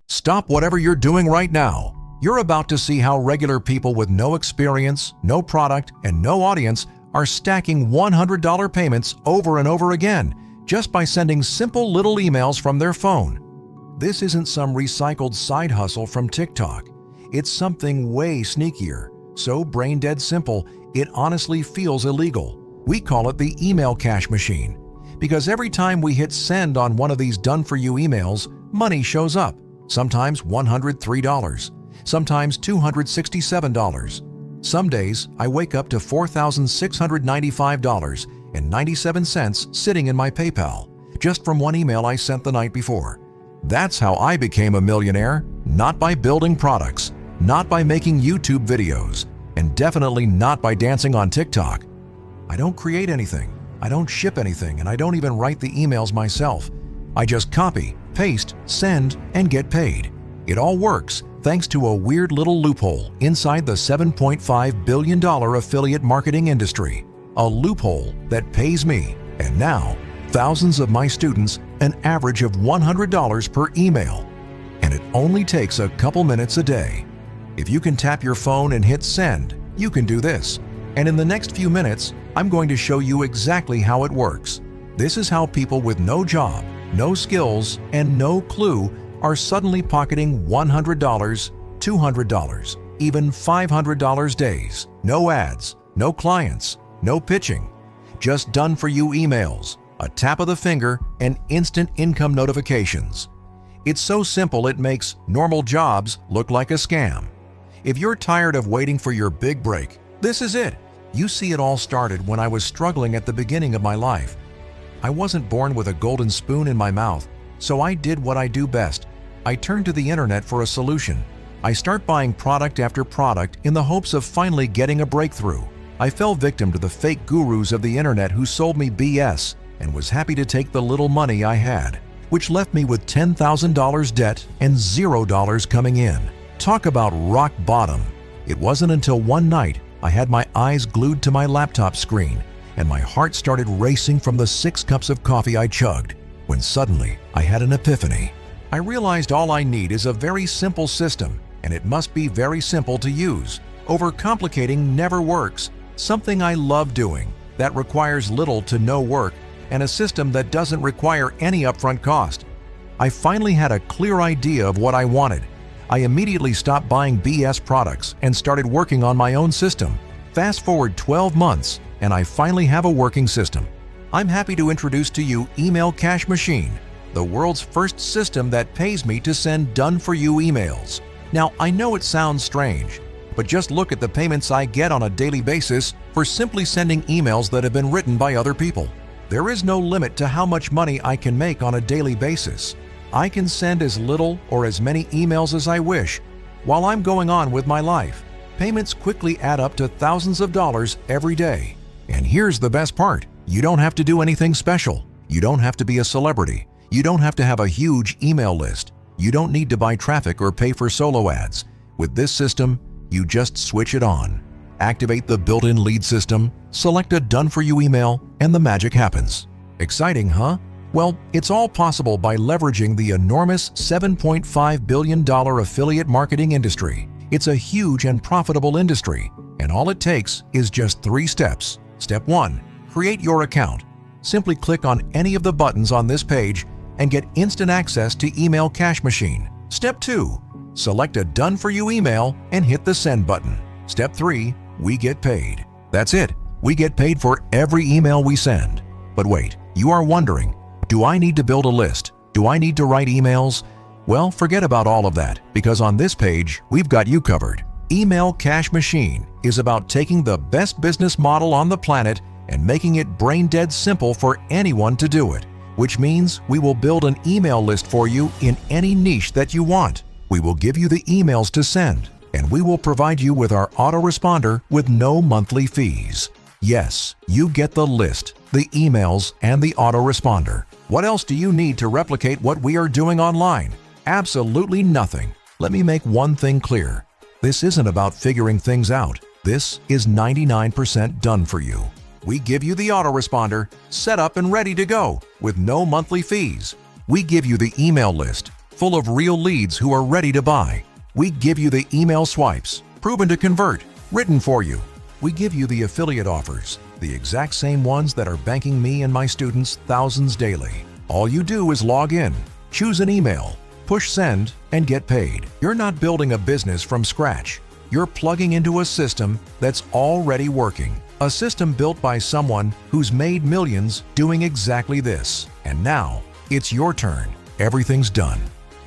Stop whatever you're doing right now. You're about to see how regular people with no experience, no product, and no audience are stacking $100 payments over and over again just by sending simple little emails from their phone. This isn't some recycled side hustle from TikTok. It's something way sneakier, so brain dead simple, it honestly feels illegal. We call it the email cash machine, because every time we hit send on one of these done-for-you emails, money shows up, sometimes $103, sometimes $267. Some days, I wake up to $4,695.97 sitting in my PayPal, just from one email I sent the night before. That's how I became a millionaire, not by building products, not by making YouTube videos, and definitely not by dancing on TikTok. I don't create anything, I don't ship anything, and I don't even write the emails myself. I just copy, paste, send, and get paid. It all works thanks to a weird little loophole inside the $7.5 billion affiliate marketing industry. A loophole that pays me, and now thousands of my students, an average of $100 per email. And it only takes a couple minutes a day. If you can tap your phone and hit send, you can do this. And in the next few minutes, I'm going to show you exactly how it works. This is how people with no job, no skills, and no clue are suddenly pocketing $100, $200, even $500 days. No ads, no clients, no pitching. Just done-for-you emails, a tap of the finger, and instant income notifications. It's so simple it makes normal jobs look like a scam. If you're tired of waiting for your big break, this is it. You see, it all started when I was struggling at the beginning of my life. I wasn't born with a golden spoon in my mouth, so I did what I do best. I turned to the internet for a solution. I start buying product after product in the hopes of finally getting a breakthrough. I fell victim to the fake gurus of the internet who sold me BS and was happy to take the little money I had, which left me with $10,000 debt and $0 coming in. Talk about rock bottom. It wasn't until one night I had my eyes glued to my laptop screen and my heart started racing from the 6 cups of coffee I chugged, when suddenly I had an epiphany. I realized all I need is a very simple system, and it must be very simple to use. Overcomplicating never works. Something I love doing, that requires little to no work, and a system that doesn't require any upfront cost. I finally had a clear idea of what I wanted. I immediately stopped buying BS products and started working on my own system. Fast forward 12 months, and I finally have a working system. I'm happy to introduce to you Email Cash Machine, the world's first system that pays me to send done-for-you emails. Now, I know it sounds strange, but just look at the payments I get on a daily basis for simply sending emails that have been written by other people. There is no limit to how much money I can make on a daily basis. I can send as little or as many emails as I wish while I'm going on with my life. Payments quickly add up to thousands of dollars every day. And here's the best part. You don't have to do anything special. You don't have to be a celebrity. You don't have to have a huge email list. You don't need to buy traffic or pay for solo ads. With this system, you just switch it on. Activate the built-in lead system, select a done-for-you email, and the magic happens. Exciting, huh? Well, it's all possible by leveraging the enormous $7.5 billion affiliate marketing industry. It's a huge and profitable industry, and all it takes is just 3 steps. Step 1. Create your account. Simply click on any of the buttons on this page and get instant access to Email Cash Machine. Step 2. Select a done-for-you email and hit the send button. Step 3. We get paid. That's it. We get paid for every email we send. But wait, you are wondering, do I need to build a list? Do I need to write emails? Well, forget about all of that, because on this page, we've got you covered. Email Cash Machine is about taking the best business model on the planet and making it brain-dead simple for anyone to do it, which means we will build an email list for you in any niche that you want. We will give you the emails to send, and we will provide you with our autoresponder with no monthly fees. Yes, you get the list, the emails, and the autoresponder. What else do you need to replicate what we are doing online? Absolutely nothing. Let me make one thing clear. This isn't about figuring things out. This is 99% done for you. We give you the autoresponder, set up and ready to go, with no monthly fees. We give you the email list, full of real leads who are ready to buy. We give you the email swipes, proven to convert, written for you. We give you the affiliate offers, the exact same ones that are banking me and my students thousands daily. All you do is log in, choose an email, push send, and get paid. You're not building a business from scratch. You're plugging into a system that's already working. A system built by someone who's made millions doing exactly this. And now, it's your turn. Everything's done.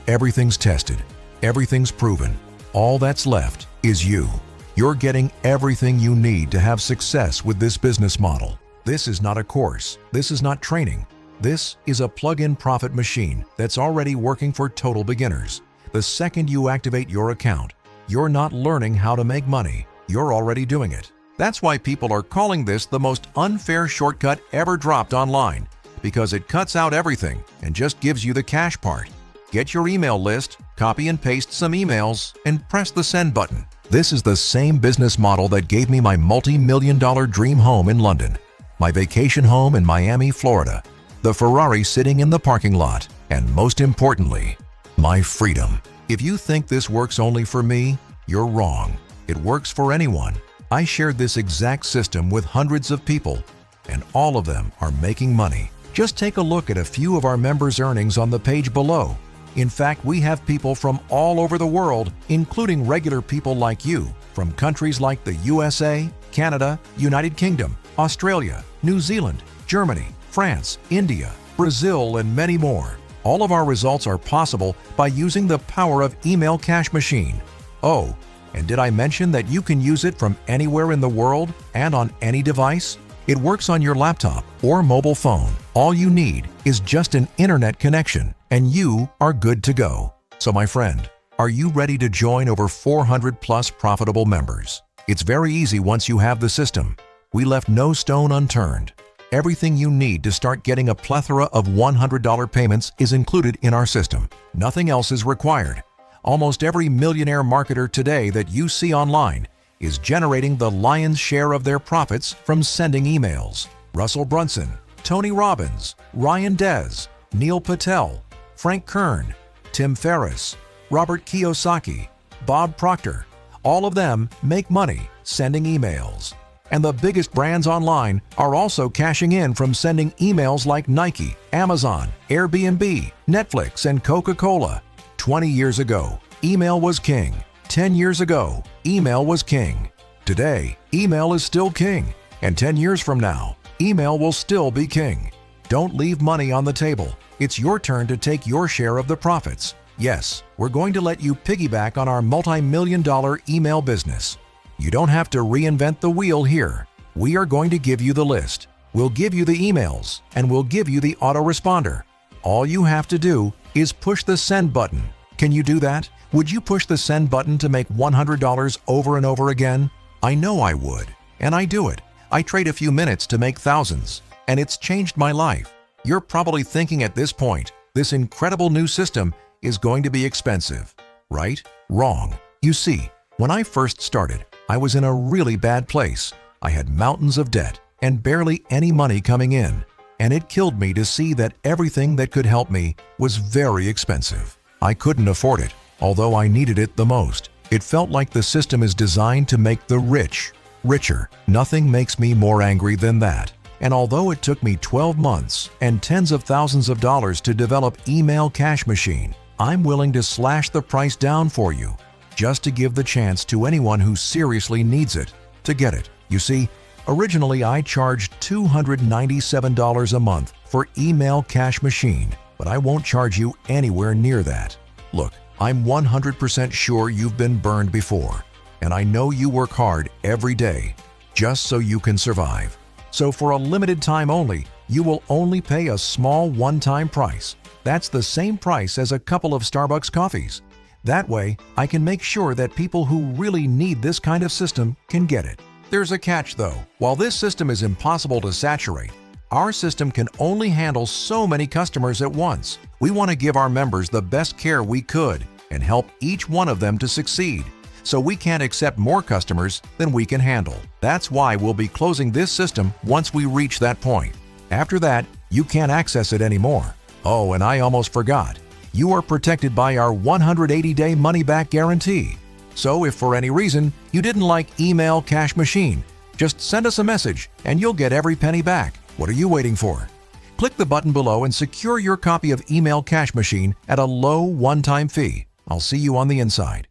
Everything's tested. Everything's proven. All that's left is you. You're getting everything you need to have success with this business model. This is not a course. This is not training. This is a plug-in profit machine that's already working for total beginners. The second you activate your account, you're not learning how to make money. You're already doing it. That's why people are calling this the most unfair shortcut ever dropped online, because it cuts out everything and just gives you the cash part. Get your email list, copy and paste some emails, and press the send button. This is the same business model that gave me my multi-million-dollar dream home in London, my vacation home in Miami, Florida, the Ferrari sitting in the parking lot, and most importantly, my freedom. If you think this works only for me, you're wrong. It works for anyone. I shared this exact system with hundreds of people, and all of them are making money. Just take a look at a few of our members' earnings on the page below. In fact, we have people from all over the world, including regular people like you, from countries like the USA, Canada, United Kingdom, Australia, New Zealand, Germany, France, India, Brazil, and many more. All of our results are possible by using the power of Email Cash Machine. Oh, and did I mention that you can use it from anywhere in the world and on any device? It works on your laptop or mobile phone. All you need is just an internet connection, and you are good to go. So my friend, are you ready to join over 400 plus profitable members? It's very easy once you have the system. We left no stone unturned. Everything you need to start getting a plethora of $100 payments is included in our system. Nothing else is required. Almost every millionaire marketer today that you see online is generating the lion's share of their profits from sending emails. Russell Brunson, Tony Robbins, Ryan Dez, Neil Patel, Frank Kern, Tim Ferriss, Robert Kiyosaki, Bob Proctor, all of them make money sending emails. And the biggest brands online are also cashing in from sending emails like Nike, Amazon, Airbnb, Netflix, and Coca-Cola. 20 years ago, email was king. 10 years ago, email was king. Today, email is still king. And 10 years from now, email will still be king. Don't leave money on the table. It's your turn to take your share of the profits. Yes, we're going to let you piggyback on our multi-million-dollar email business. You don't have to reinvent the wheel here. We are going to give you the list. We'll give you the emails, and we'll give you the autoresponder. All you have to do is push the send button. Can you do that? Would you push the send button to make $100 over and over again? I know I would, and I do it. I trade a few minutes to make thousands, and it's changed my life. You're probably thinking at this point, this incredible new system is going to be expensive, right? Wrong. You see, when I first started, I was in a really bad place. I had mountains of debt and barely any money coming in, and it killed me to see that everything that could help me was very expensive. I couldn't afford it, although I needed it the most. It felt like the system is designed to make the rich richer. Nothing makes me more angry than that. And although it took me 12 months and tens of thousands of dollars to develop Email Cash Machine, I'm willing to slash the price down for you, just to give the chance to anyone who seriously needs it to get it. You see, originally I charged $297 a month for Email Cash Machine, but I won't charge you anywhere near that. Look, I'm 100% sure you've been burned before, and I know you work hard every day just so you can survive. So for a limited time only, you will only pay a small one-time price. That's the same price as a couple of Starbucks coffees. That way, I can make sure that people who really need this kind of system can get it. There's a catch though. While this system is impossible to saturate, our system can only handle so many customers at once. We want to give our members the best care we could and help each one of them to succeed. So we can't accept more customers than we can handle. That's why we'll be closing this system once we reach that point. After that, you can't access it anymore. Oh, and I almost forgot. you are protected by our 180-day money-back guarantee. So if for any reason you didn't like Email Cash Machine, just send us a message and you'll get every penny back. What are you waiting for? Click the button below and secure your copy of Email Cash Machine at a low one-time fee. I'll see you on the inside.